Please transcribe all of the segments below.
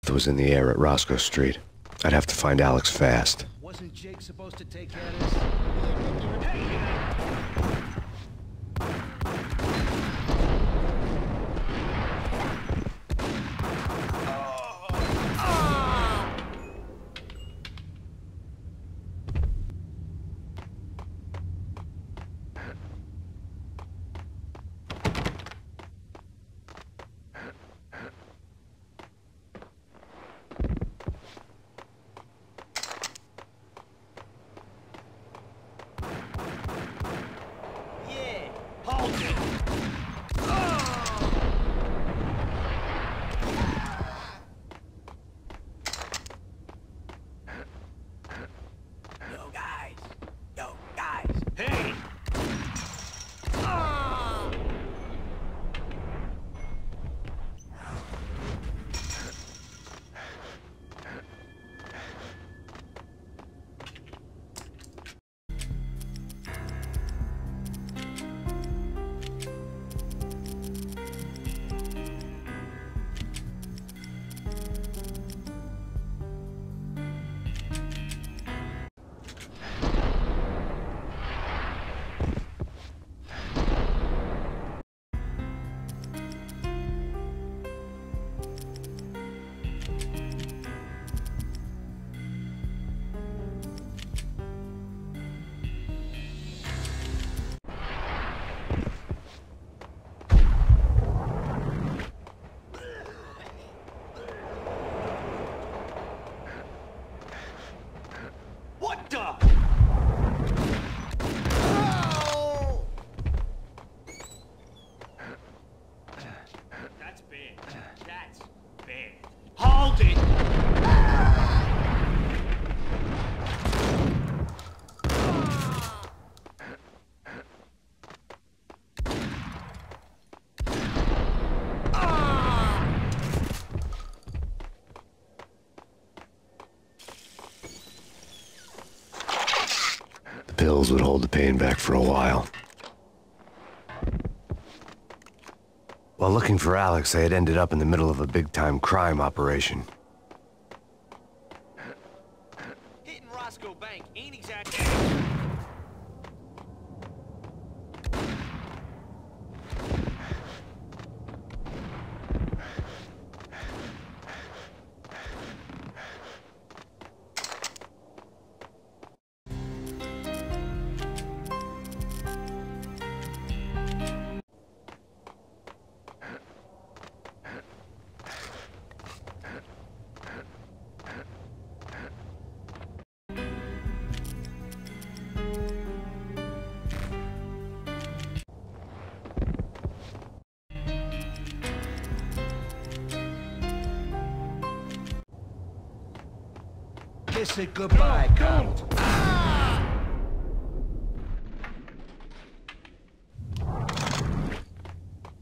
Beth was in the air at Roscoe Street. I'd have to find Alex fast. Wasn't Jake supposed to take care of this? Pills would hold the pain back for a while. While looking for Alex, I had ended up in the middle of a big-time crime operation. Hitting Roscoe Bank ain't exactly... Kiss it goodbye, Count.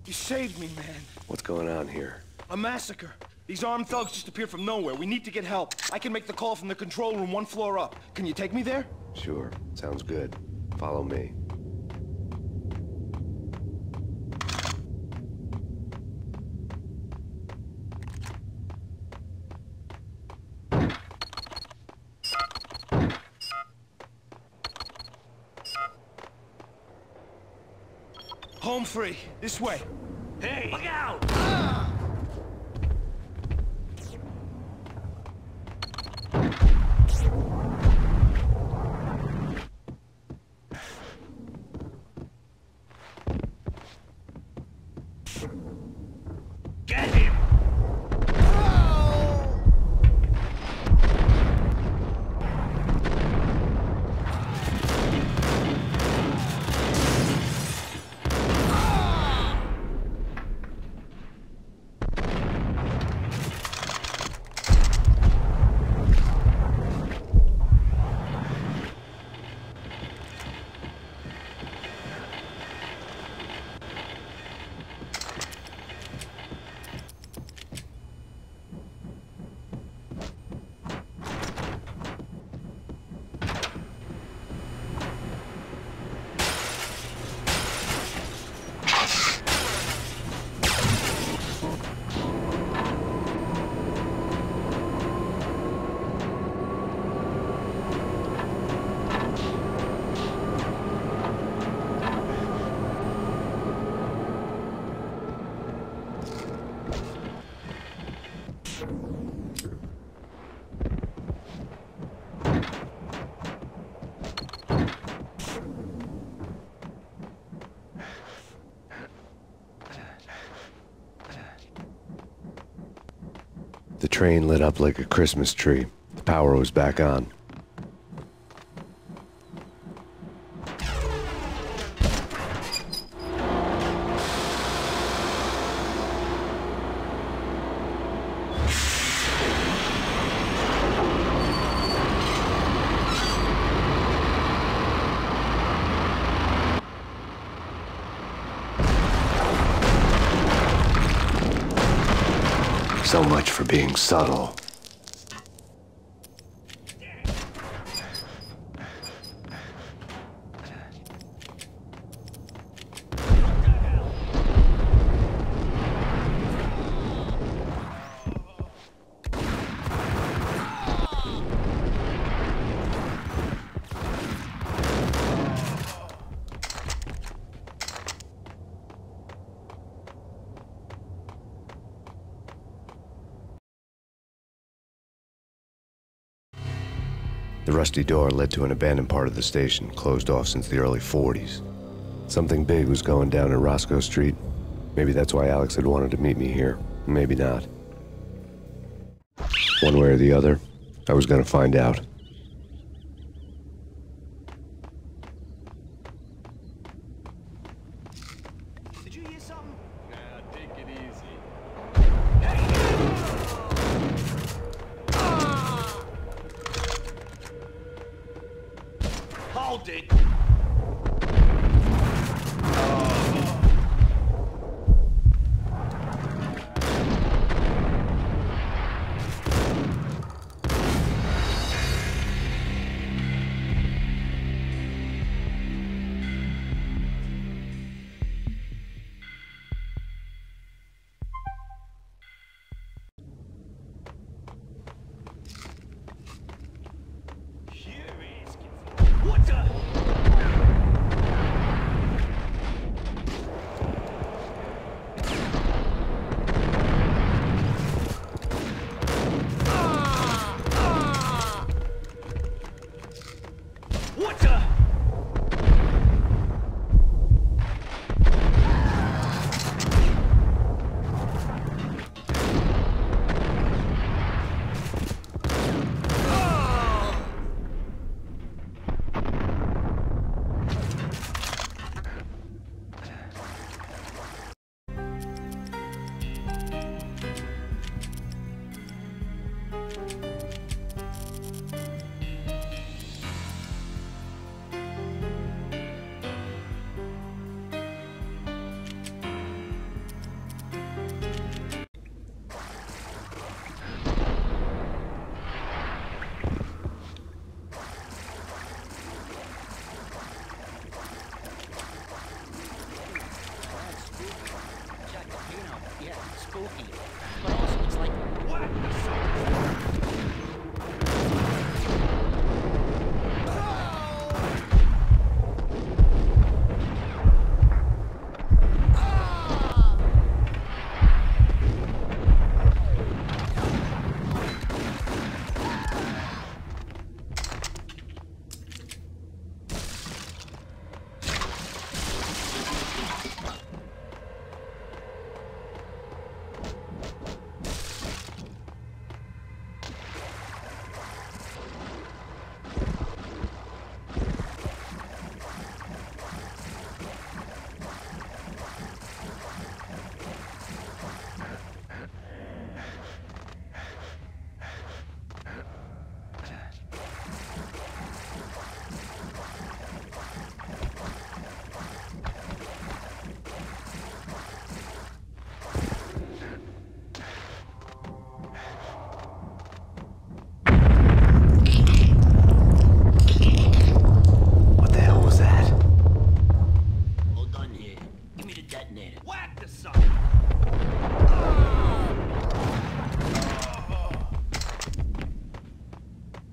You saved me, man. What's going on here? A massacre. These armed thugs just appeared from nowhere. We need to get help. I can make the call from the control room 1 floor up. Can you take me there? Sure, sounds good. Follow me. Home free. This way. Hey! Look out! Get him! train lit up like a Christmas tree. The power was back on. So much for being subtle. The rusty door led to an abandoned part of the station, closed off since the early 40s. Something big was going down in Roscoe Street. Maybe that's why Alex had wanted to meet me here. Maybe not. One way or the other, I was gonna find out. Did you hear something? Nah, take it easy. Hold it! What the? What the? Yeah, spooky. But also it's like, what the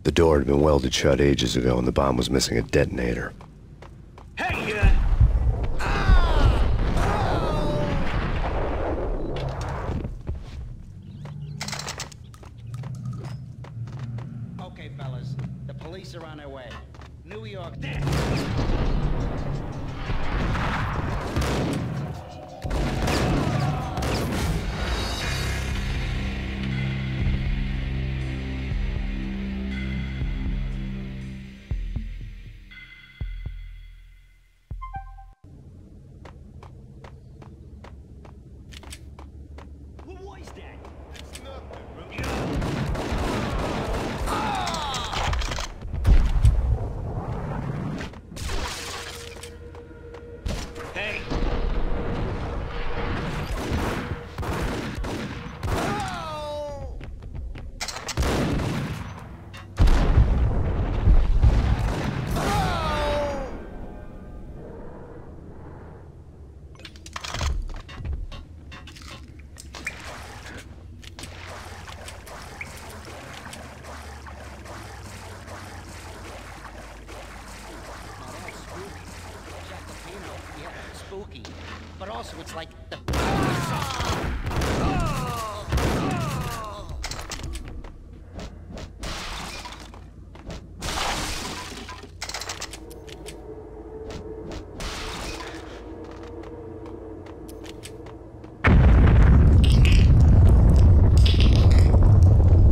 The door had been welded shut ages ago and the bomb was missing a detonator. Hey, Okay, fellas. The police are on their way. New York. There. but also it's like the...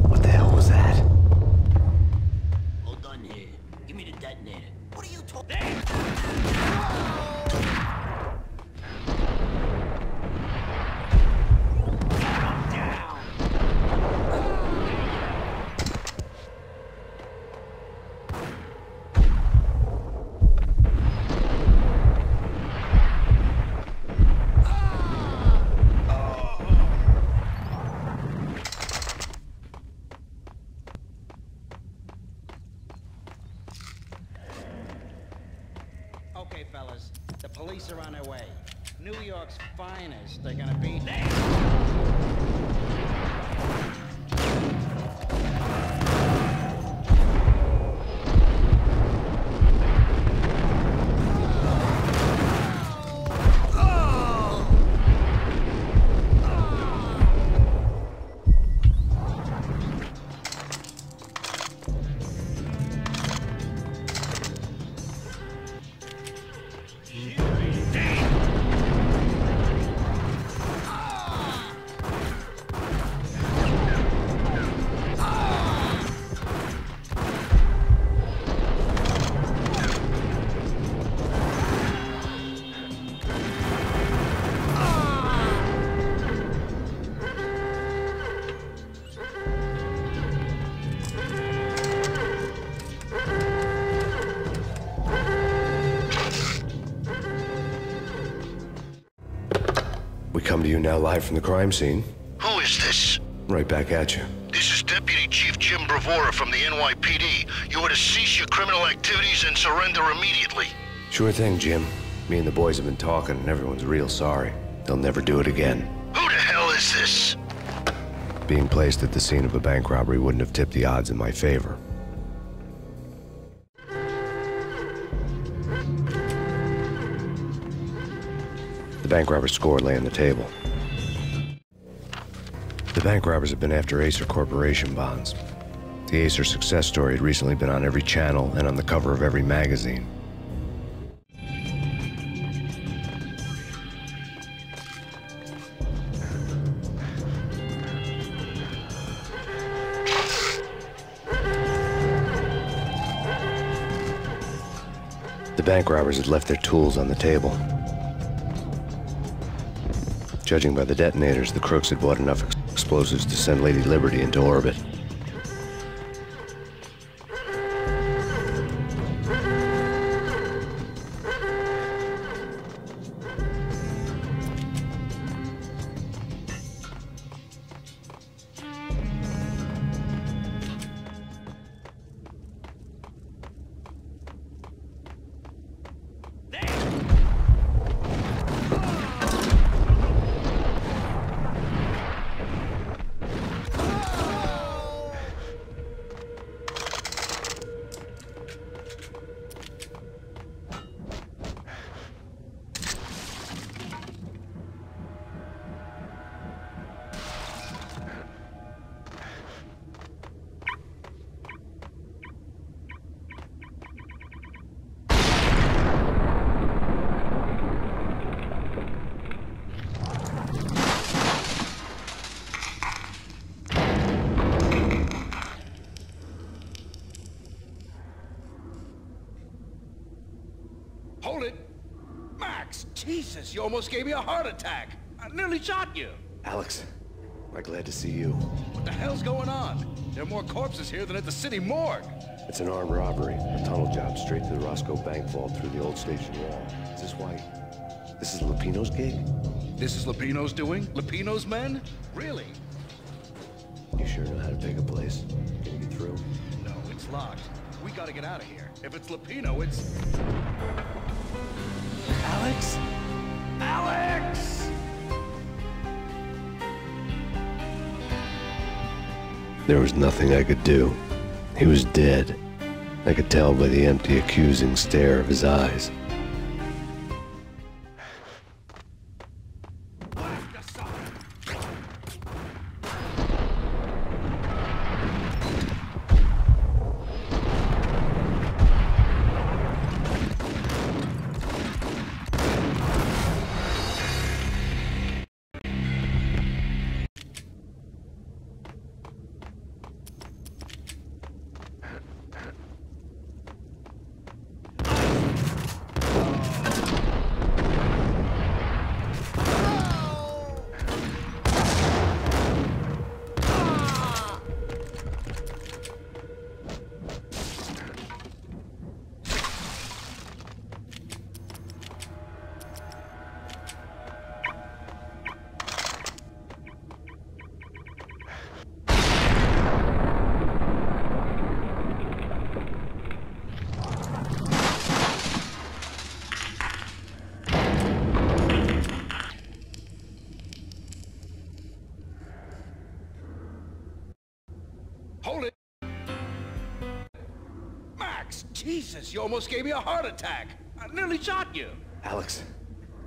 What the hell was that? Hold on here. Give me the detonator. What are you talking? Okay, fellas, the police are on their way. New York's finest. They're gonna be there. We come to you now live from the crime scene. Who is this? Right back at you. This is Deputy Chief Jim Bravura from the NYPD. You are to cease your criminal activities and surrender immediately. Sure thing, Jim. Me and the boys have been talking, and everyone's real sorry. They'll never do it again. Who the hell is this? Being placed at the scene of a bank robbery wouldn't have tipped the odds in my favor. The bank robber's score lay on the table. The bank robbers have been after Acer Corporation bonds. The Acer success story had recently been on every channel and on the cover of every magazine. The bank robbers had left their tools on the table. Judging by the detonators, the crooks had bought enough explosives to send Lady Liberty into orbit. Hold it! Max, Jesus, you almost gave me a heart attack. I nearly shot you. Alex, I'm glad to see you. What the hell's going on? There are more corpses here than at the city morgue. It's an armed robbery, a tunnel job straight to the Roscoe Bank vault through the old station wall. Is this why? This is Lupino's gig? This is Lupino's doing? Lupino's men? Really? You sure know how to pick a place? Can you get through? No, it's locked. We gotta get out of here. If it's Lupino, it's... Alex? Alex! There was nothing I could do. He was dead. I could tell by the empty, accusing stare of his eyes. Hold it! Max, Jesus, you almost gave me a heart attack. I nearly shot you. Alex,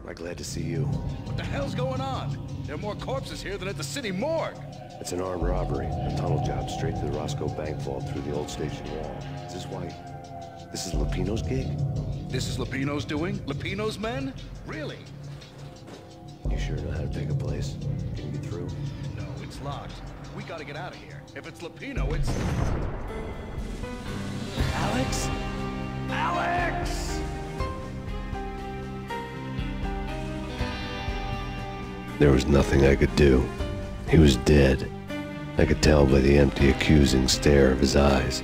am I glad to see you. What the hell's going on? There are more corpses here than at the city morgue. It's an armed robbery, a tunnel job straight to the Roscoe Bank vault through the old station wall. Is this why? This is Lupino's gig? This is Lupino's doing? Lupino's men? Really? You sure know how to pick a place? Can you get through? No, it's locked. We gotta get out of here. If it's Lupino, it's... Alex? Alex! There was nothing I could do. He was dead. I could tell by the empty, accusing stare of his eyes.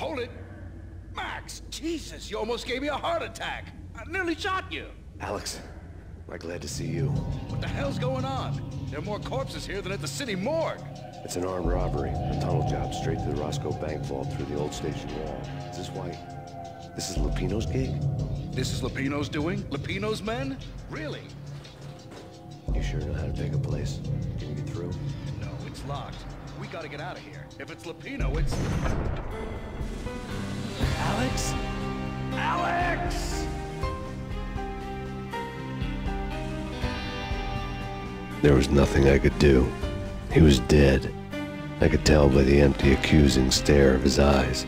Hold it! Max, Jesus, you almost gave me a heart attack. I nearly shot you. Alex, am I glad to see you. What the hell's going on? There are more corpses here than at the city morgue. It's an armed robbery, a tunnel job straight to the Roscoe Bank vault through the old station wall. Is this why? This is Lupino's gig? This is Lupino's doing? Lupino's men? Really? You sure know how to pick a place? Can you get through? No, it's locked. We gotta get out of here. If it's Lupino, it's... Alex? Alex! There was nothing I could do. He was dead. I could tell by the empty, accusing stare of his eyes.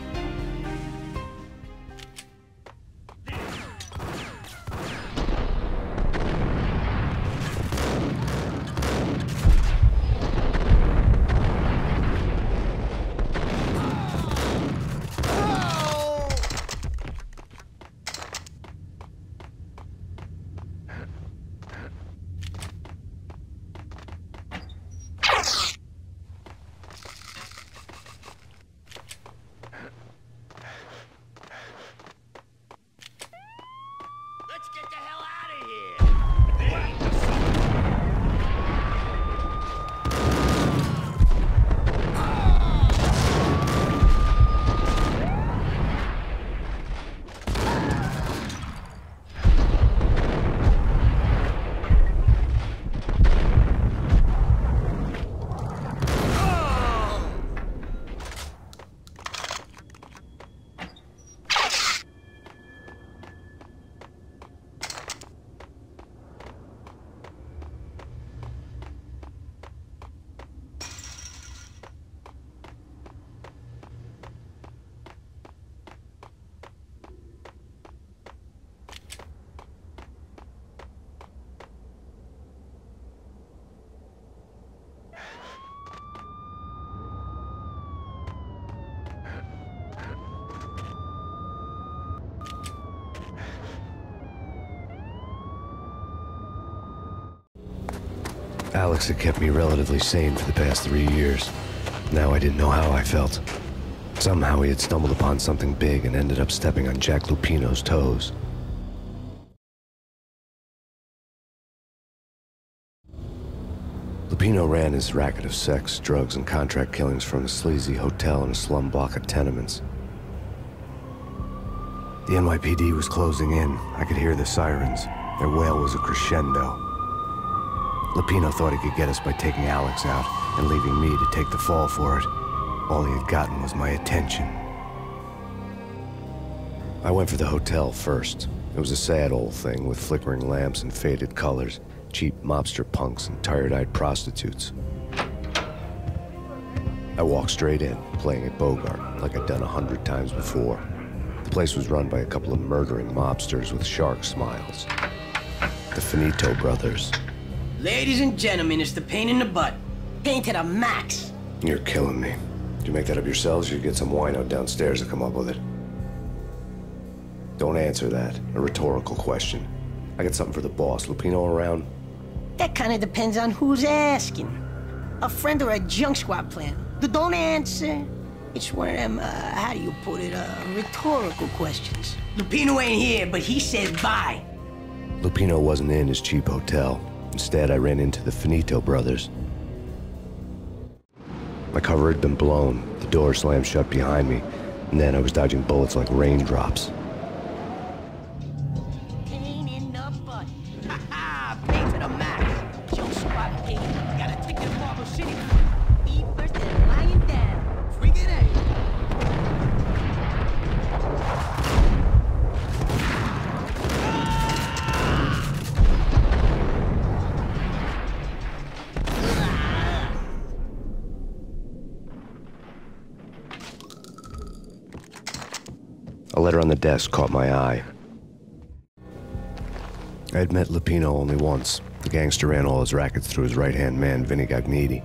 Alex had kept me relatively sane for the past 3 years. Now I didn't know how I felt. Somehow he had stumbled upon something big and ended up stepping on Jack Lupino's toes. Lupino ran his racket of sex, drugs, and contract killings from a sleazy hotel in a slum block of tenements. The NYPD was closing in. I could hear the sirens. Their wail was a crescendo. Lupino thought he could get us by taking Alex out and leaving me to take the fall for it. All he had gotten was my attention. I went for the hotel first. It was a sad old thing with flickering lamps and faded colors, cheap mobster punks and tired-eyed prostitutes. I walked straight in, playing at Bogart, like I'd done 100 times before. The place was run by a couple of murdering mobsters with shark smiles. The Finito brothers. Ladies and gentlemen, it's the pain in the butt. Pain to the max. You're killing me. Did you make that up yourselves, or you get some wino downstairs to come up with it? Don't answer that. A rhetorical question. I got something for the boss. Lupino around? That kind of depends on who's asking. A friend or a junk squad plan. Don't answer. It's one of them, how do you put it, rhetorical questions. Lupino ain't here, but he said bye. Lupino wasn't in his cheap hotel. Instead, I ran into the Finito brothers. My cover had been blown, the door slammed shut behind me, and then I was dodging bullets like raindrops. Pain in the butt. Ha ha! Pain to the max. Junk squad pain. Gotta take this Marble City. Be first and lying down. Freak it out. A letter on the desk caught my eye. I had met Lupino only once. The gangster ran all his rackets through his right-hand man, Vinny Gagniti.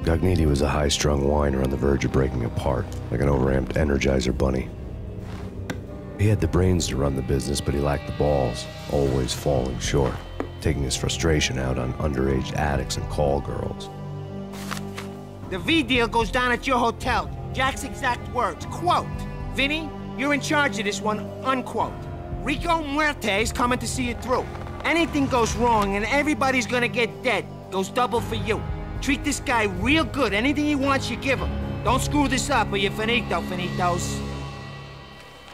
Gagniti was a high-strung whiner on the verge of breaking apart, like an overamped Energizer bunny. He had the brains to run the business, but he lacked the balls, always falling short, taking his frustration out on underage addicts and call girls. The V deal goes down at your hotel. Jack's exact words, quote, "Vinny, you're in charge of this one," unquote. Rico Muerte's coming to see it through. Anything goes wrong and everybody's gonna get dead. Goes double for you. Treat this guy real good. Anything he wants, you give him. Don't screw this up or you're finito, finitos.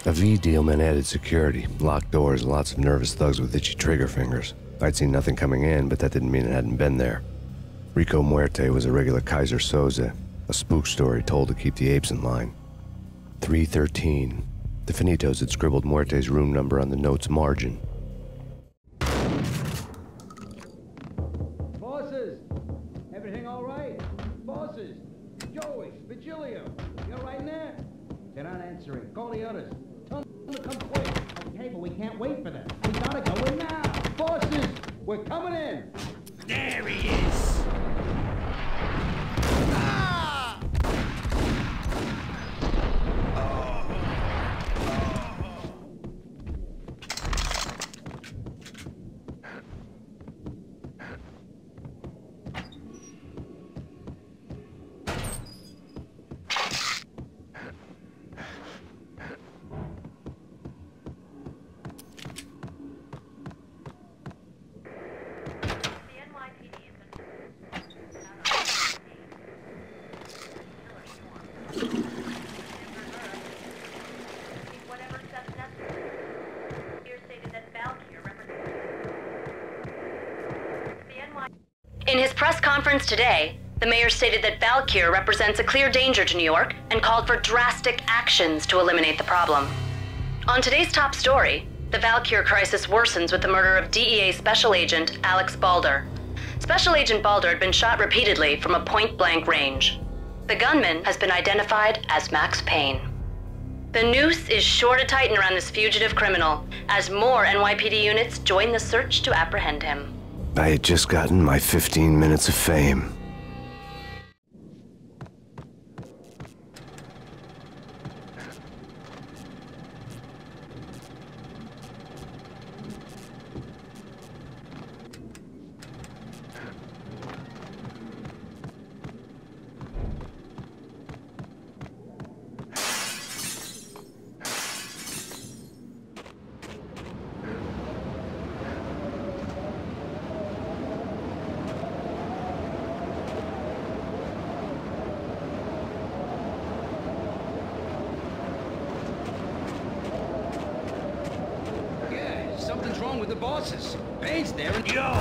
A V deal meant added security, locked doors, and lots of nervous thugs with itchy trigger fingers. I'd seen nothing coming in, but that didn't mean it hadn't been there. Rico Muerte was a regular Kaiser Soze, a spook story told to keep the apes in line. 313. The Finitos had scribbled Muerte's room number on the note's margin. Bosses! Everything all right? Bosses! Joey, Vigilio, you all right in there? They're not answering. Call the others. Tell them to come quick. Okay, but we can't wait for them. We gotta go in now. Bosses, we're coming in. There he is. In his press conference today, the mayor stated that Valkyr represents a clear danger to New York and called for drastic actions to eliminate the problem. On today's top story, the Valkyr crisis worsens with the murder of DEA Special Agent Alex Balder. Special Agent Balder had been shot repeatedly from a point-blank range. The gunman has been identified as Max Payne. The noose is sure to tighten around this fugitive criminal as more NYPD units join the search to apprehend him. I had just gotten my 15 minutes of fame. Something's wrong with the bosses. Payne's there and... Yo!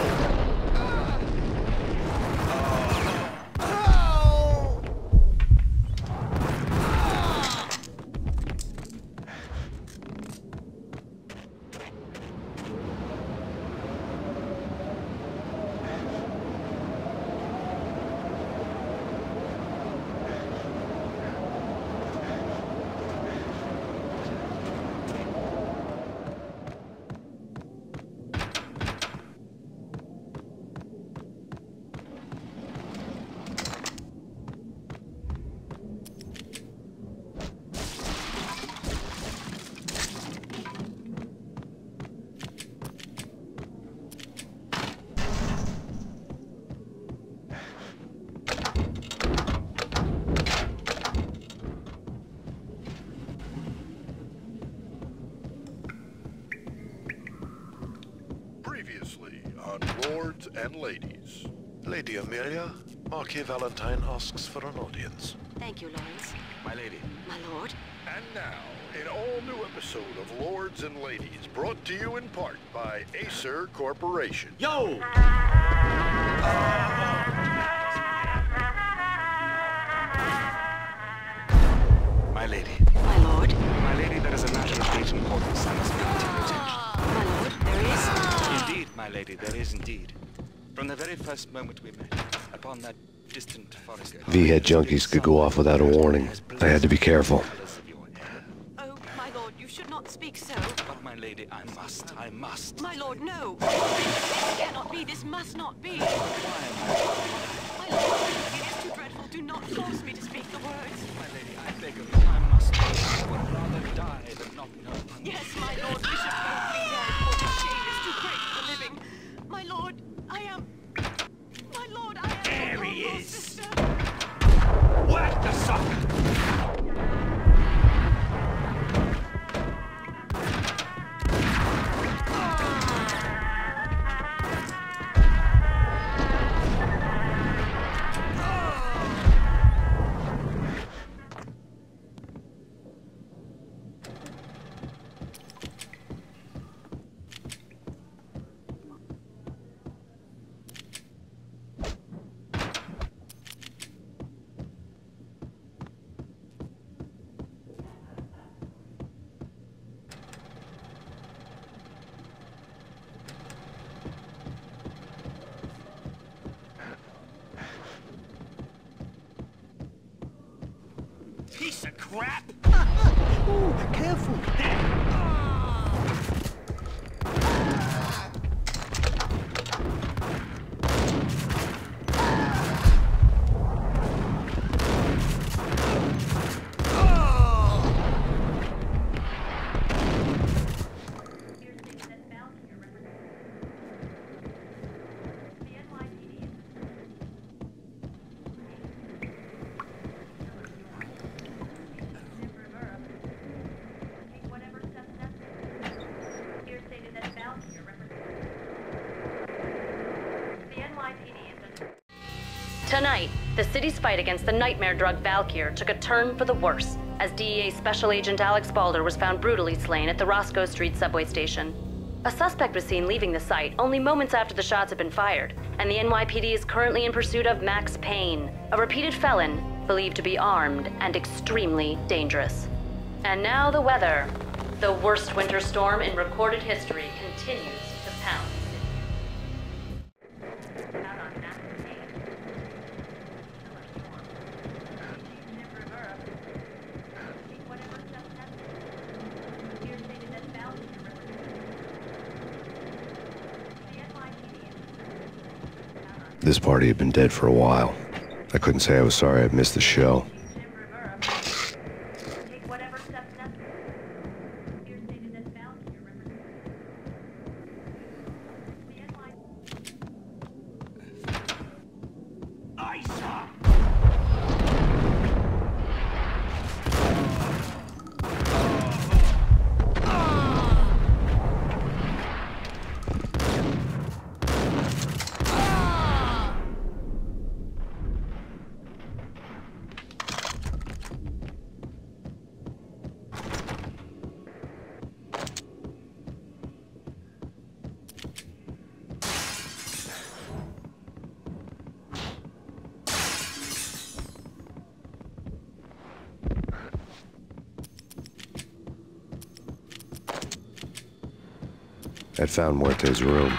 Previously on Lords and Ladies. Lady Amelia, Marquis Valentine asks for an audience. Thank you, Lawrence. My lady. My lord. And now, an all-new episode of Lords and Ladies, brought to you in part by Acer Corporation. Yo! My lady. My lord. My lady, there is a matter of great importance I must bring to your attention. My lord, there is. Indeed, my lady, there is indeed. From the very first moment we met, upon that distant forest... V-head junkies could go off without a warning. I had to be careful. Oh, my lord, you should not speak so. But my lady, I must. My lord, no. This cannot be, this must not be. My lord, it is too dreadful. Do not force me to speak the words. My lady, I beg of you, I must. I would rather die than not know. Yes, my lord, we should both be dead, for this shame is too great for living. My lord, I am... My lord, I am... There he your is. sister. What the sucker? Piece of crap! Ooh, careful! Tonight, the city's fight against the nightmare drug Valkyr took a turn for the worse as DEA Special Agent Alex Balder was found brutally slain at the Roscoe Street subway station. A suspect was seen leaving the site only moments after the shots had been fired, and the NYPD is currently in pursuit of Max Payne, a repeated felon believed to be armed and extremely dangerous. And now the weather. The worst winter storm in recorded history continues to pound. This party had been dead for a while. I couldn't say I was sorry I'd missed the show. I'd found Muerte's room.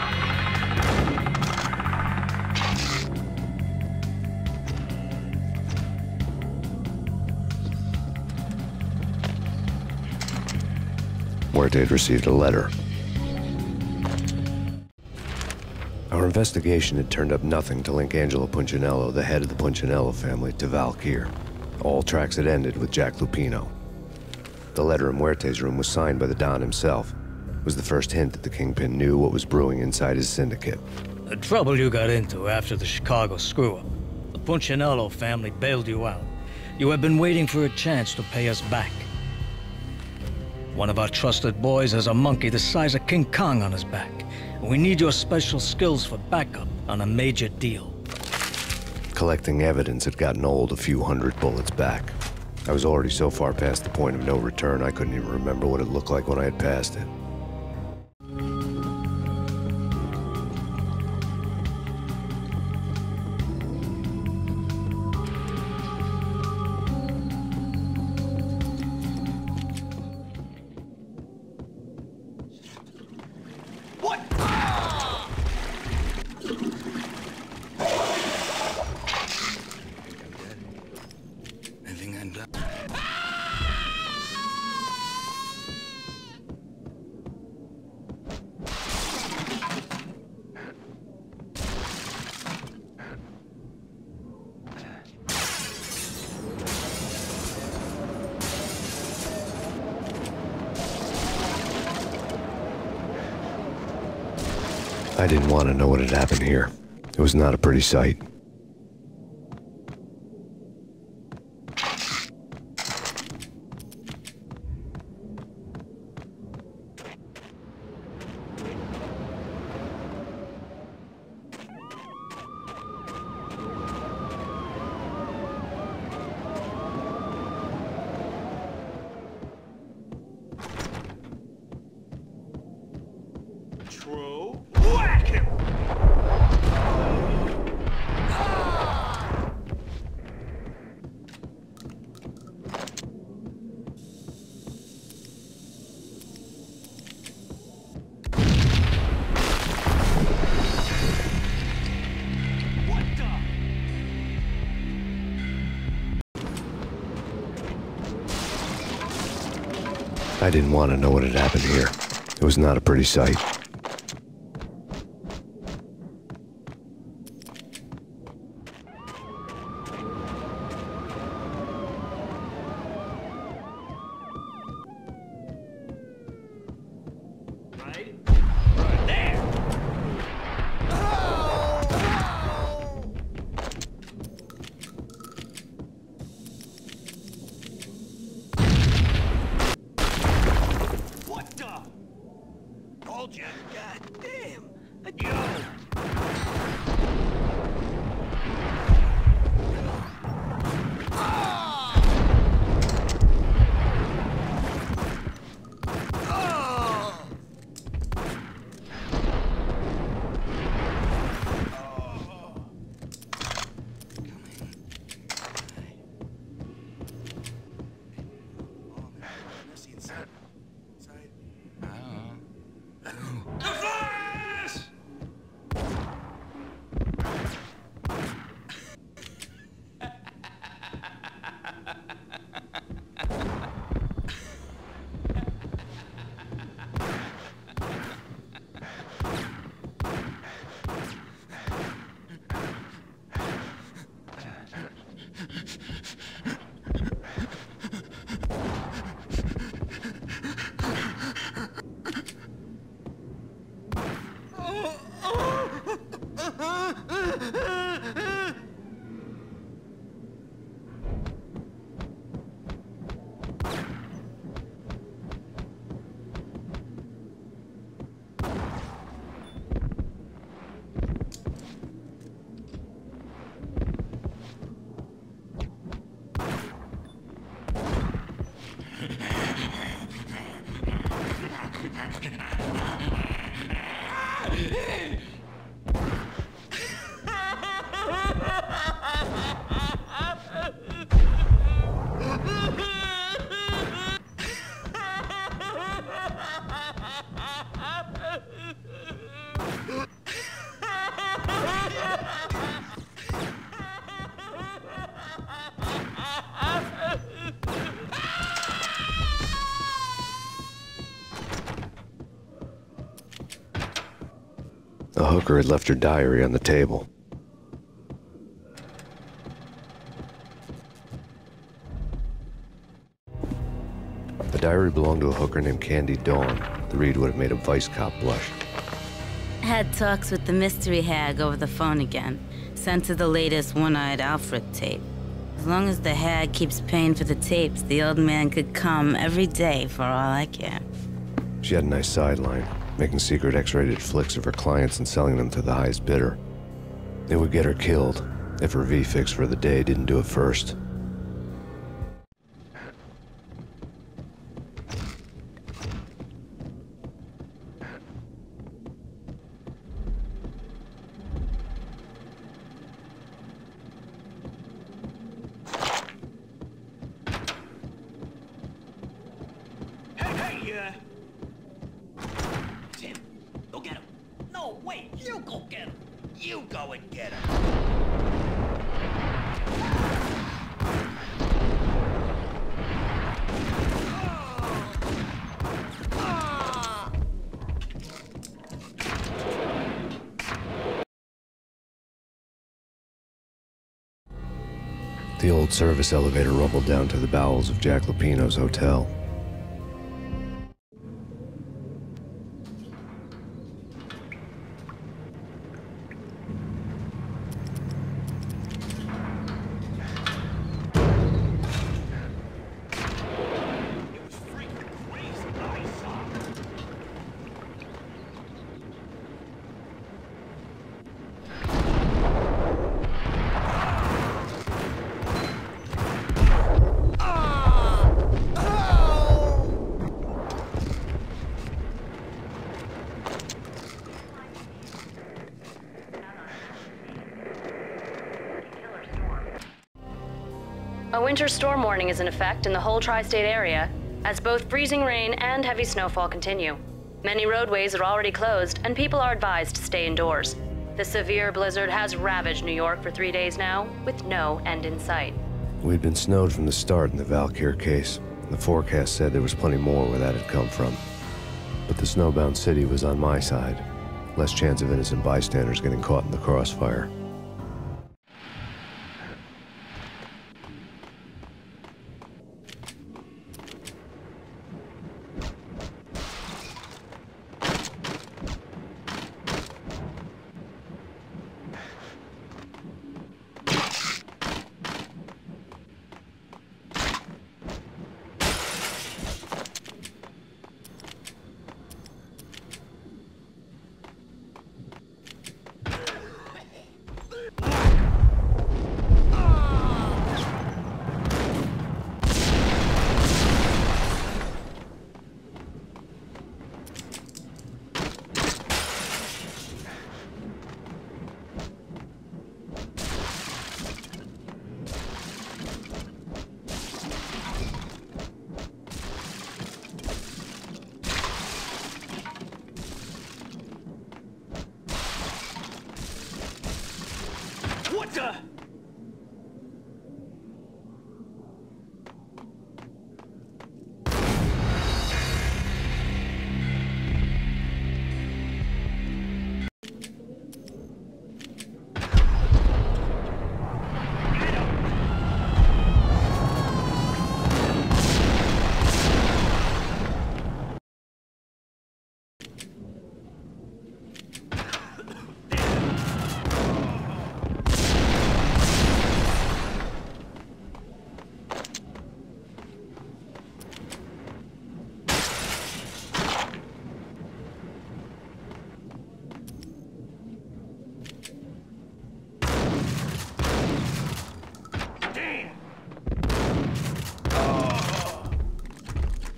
Muerte had received a letter. Our investigation had turned up nothing to link Angelo Punchinello, the head of the Punchinello family, to Valkyr. All tracks had ended with Jack Lupino. The letter in Muerte's room was signed by the Don himself. It was the first hint that the Kingpin knew what was brewing inside his syndicate. The trouble you got into after the Chicago screw-up. The Punchinello family bailed you out. You have been waiting for a chance to pay us back. One of our trusted boys has a monkey the size of King Kong on his back. We need your special skills for backup on a major deal. Collecting evidence had gotten old a few hundred bullets back. I was already so far past the point of no return, I couldn't even remember what it looked like when I had passed it. I didn't want to know what had happened here. It was not a pretty sight. Whack him! I didn't want to know what had happened here. It was not a pretty sight. A hooker had left her diary on the table. The diary belonged to a hooker named Candy Dawn. The read would have made a vice cop blush. Had talks with the mystery hag over the phone again. Sent her the latest One-Eyed Alfred tape. As long as the hag keeps paying for the tapes, the old man could come every day for all I care. She had a nice sideline, making secret X-rated flicks of her clients and selling them to the highest bidder. It would get her killed if her V-fix for the day didn't do it first. Tim, go get him. No, wait, you go get him. You go and get him. The old service elevator rumbled down to the bowels of Jack Lupino's hotel. A winter storm warning is in effect in the whole tri-state area, as both freezing rain and heavy snowfall continue. Many roadways are already closed, and people are advised to stay indoors. The severe blizzard has ravaged New York for 3 days now, with no end in sight. We'd been snowed from the start in the Valkyr case. The forecast said there was plenty more where that had come from. But the snowbound city was on my side. Less chance of innocent bystanders getting caught in the crossfire. What the?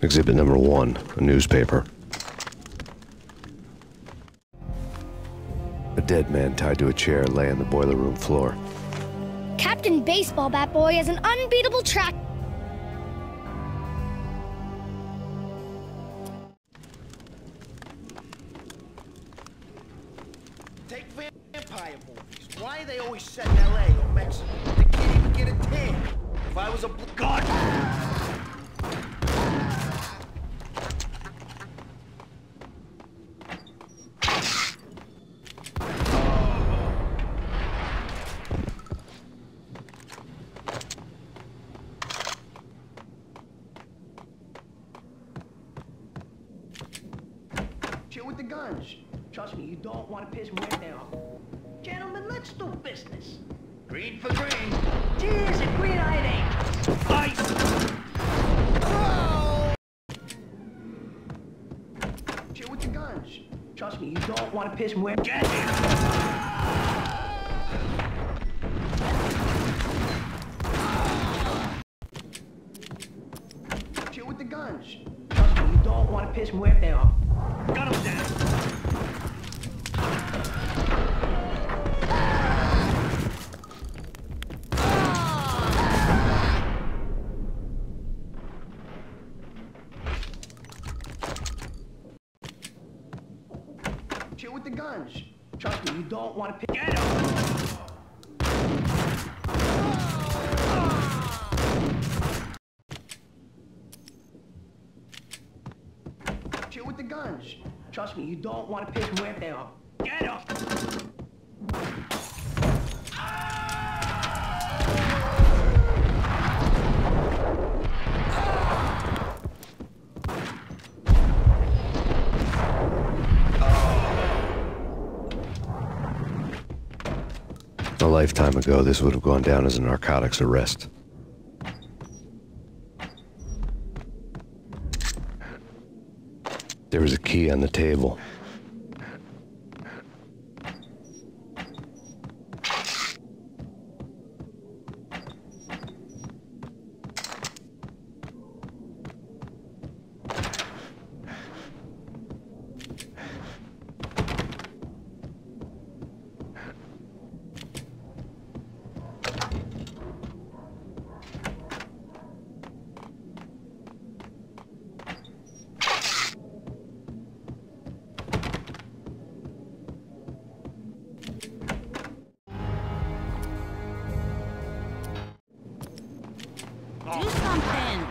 Exhibit number 1, a newspaper. A dead man tied to a chair lay on the boiler room floor. Captain Baseball Bat Boy has an unbeatable track. Take vampire movies. Why are they always set in LA or Mexico? They can't even get a tan. If I was a God. Chill with the guns. Trust me, you don't want to piss Muerte off. Gentlemen, let's do business. Green for green. Cheers and green-eyed angels. Ice. Chill with the guns. Trust me, you don't want to piss Muerte. Get here. Chill with the guns. Trust me, you don't want to piss Muerte off. Got him down. Chill with the guns. Trust me, you don't want to piss. Get him. Chill with the guns. Trust me, you don't want to piss Muerte off. Get him! A lifetime ago, this would have gone down as a narcotics arrest. There was a key on the table. Do something!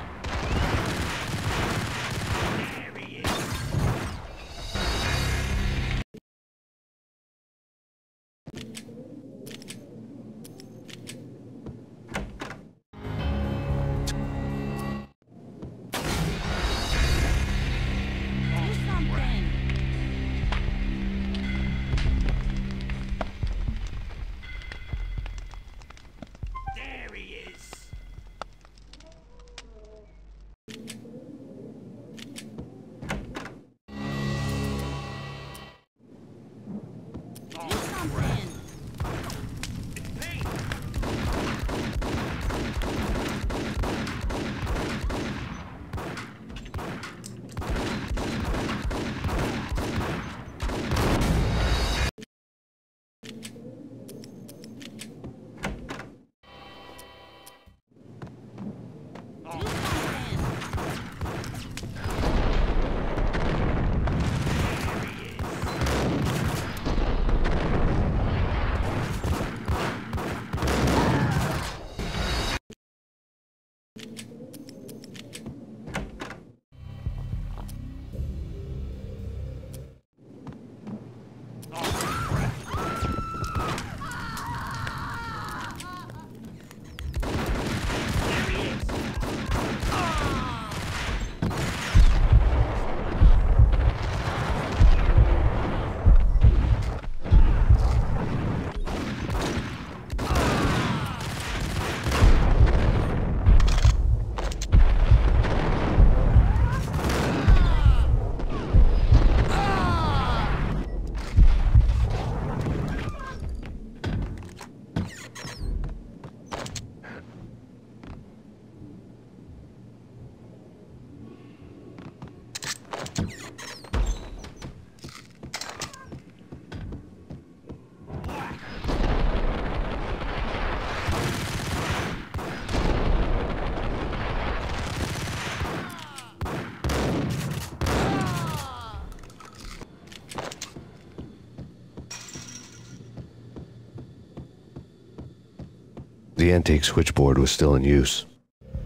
The antique switchboard was still in use.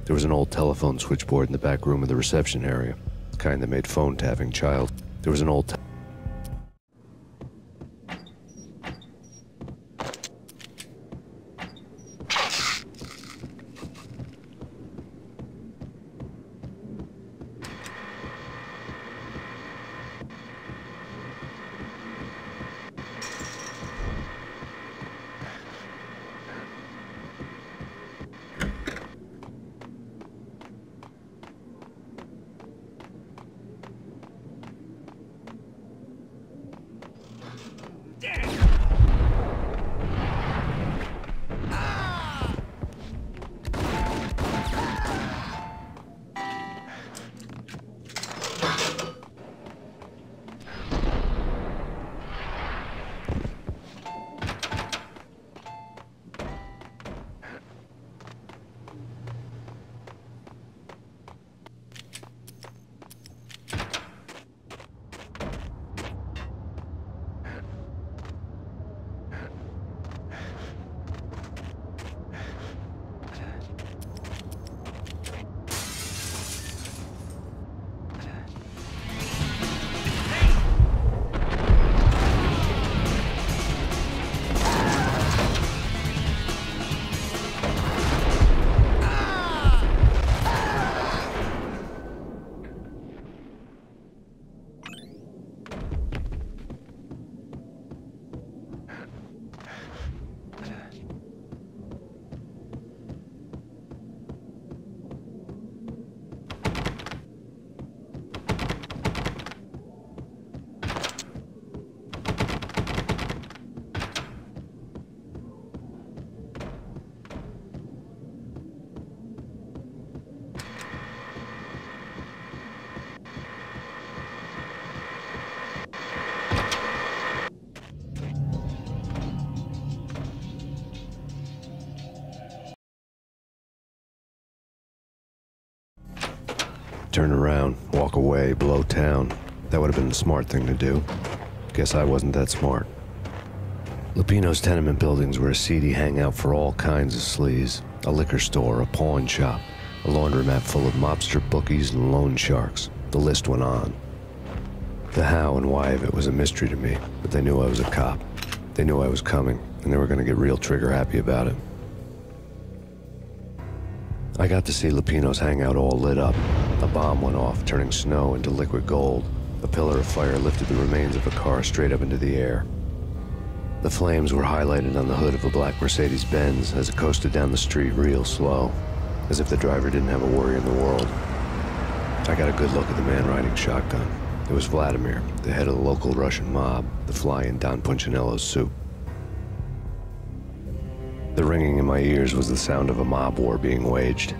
There was an old telephone switchboard in the back room of the reception area, the kind that made phone tapping child. There was an old turn around, walk away, blow town. That would have been the smart thing to do. Guess I wasn't that smart. Lupino's tenement buildings were a seedy hangout for all kinds of sleaze. A liquor store, a pawn shop, a laundromat full of mobster bookies and loan sharks. The list went on. The how and why of it was a mystery to me, but they knew I was a cop. They knew I was coming, and they were going to get real trigger-happy about it. I got to see Lupino's hangout all lit up. A bomb went off, turning snow into liquid gold. A pillar of fire lifted the remains of a car straight up into the air. The flames were highlighted on the hood of a black Mercedes-Benz as it coasted down the street real slow, as if the driver didn't have a worry in the world. I got a good look at the man riding shotgun. It was Vladimir, the head of the local Russian mob, the fly in Don Punchinello's soup. The ringing in my ears was the sound of a mob war being waged.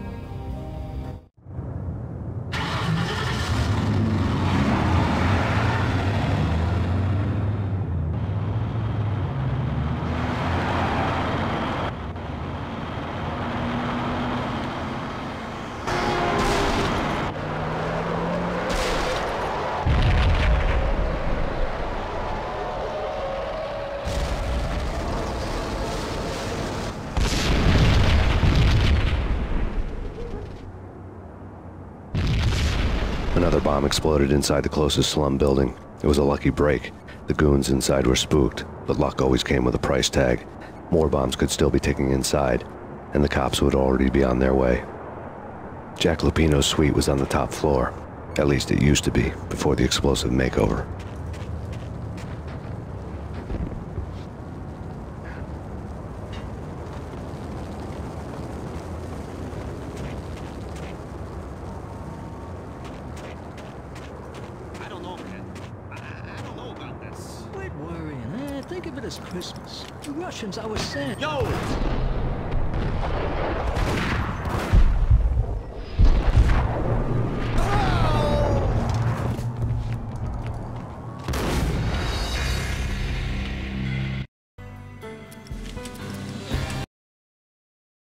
Another bomb exploded inside the closest slum building. It was a lucky break. The goons inside were spooked, but luck always came with a price tag. More bombs could still be ticking inside, and the cops would already be on their way. Jack Lupino's suite was on the top floor. At least it used to be, before the explosive makeover. Think of it as Christmas. The Russians, I was saying. Yo!